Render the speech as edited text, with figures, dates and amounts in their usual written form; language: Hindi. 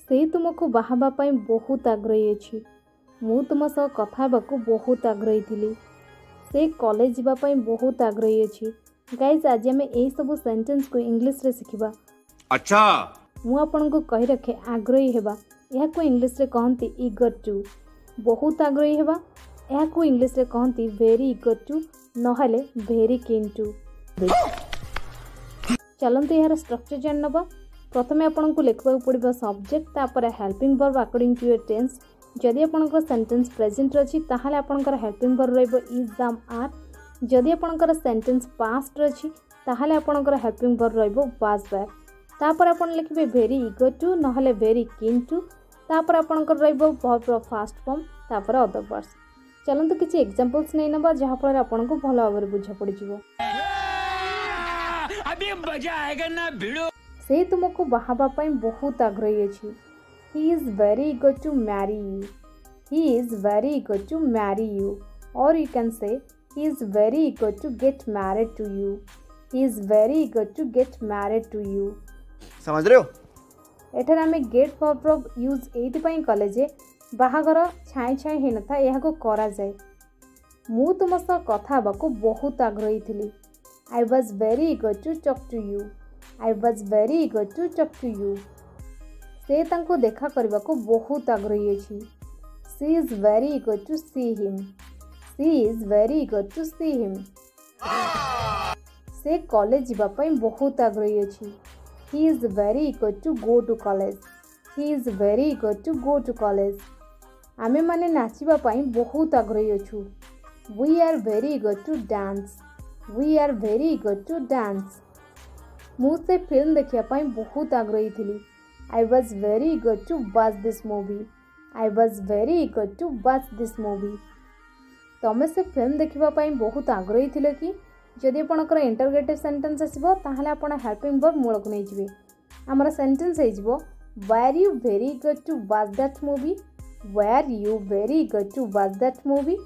से तुमको बाहाबा पाई बहुत आग्रही अछि। मु तुम सह कथा हेबाकु बहुत आग्रही थिली। से कॉलेज जीवा पाई बहुत आग्रही अछि। गाइस आज आमे एई सब सेंटेंस को इंग्लिश रे सिखिबा। अच्छा मु आपनको कहि रखे आग्रही हेबा। यह को इंग्लिश रे कहंती ईगर टू। बहुत आग्रही हेबा यह को इंग्लिश रे कहंती वेरी ईगर टू नहले वेरी कीन टू। चलंतु यार स्ट्रक्चर जान नबा। प्रथमे आपनको लिखबाक पड़िबा सब्जेक्ट तापर helping verb according to your tense. जदि आपनकर सेंटेंस प्रेजेंट रछि ताहाले आपनकर हेल्पिंग वर्ब रहइबो इज एम आर। जदि आपनकर सेंटेंस पास्ट रछि ताहाले आपनकर हेल्पिंग वर्ब रहइबो वाज वर। तापर आपन लिखबे वेरी ईगर टू नहले वेरी कीन टू। तापर आपनकर रहइबो वर्ब फास्ट फॉर्म तापर अदर वर्ड्स। चलंतु किछि एग्जांपल्स नै नबा जहा पर आपनको भलो भाबरे बुझा पड़ि जिवो। अभी मजा आएगा ना भिड़ो। से तुमको बाहाबा पाई बहुत आग्रही अछि। He is very eager to marry you. He is very eager to marry you. Or you can say he is very eager to get married to you. He is very eager to get married to you. समझ रहे हो? एठार आमे गेट वर्ब यूज एति पाई कले जे बाहागर छाई छाई हे नथा एहा को करा जाय। मु तुम सह कथा हेबाकु बहुत आग्रही थिली। I was very eager to talk to you. I was very eager to talk to you. से तांको देखा करबा को बहुत आग्रही अछि। She is very eager to see him. She is very eager to see him. से कॉलेज जीवा पई बहुत आग्रही अछि। He is very eager to go to college. He is very eager to go to college. आमे माने नाचिबा पई बहुत आग्रही अछु। We are very eager to dance. We are very eager to dance. मु से फिल्म देखिया पई बहुत आग्रही थिली। I was very eager to watch this movie. I was very eager to watch this movie. तमे से फिल्म देखिबा पई बहुत आग्रही थिले कि जदि आपनकर इंटरोगेटिव सेंटेंस आसीबो ताहाले आपण हेल्पिंग वर्ब मूलक नै जिवे। हमर सेंटेंस हे जिवो Were you very eager to watch that movie? Were you very eager to watch that movie?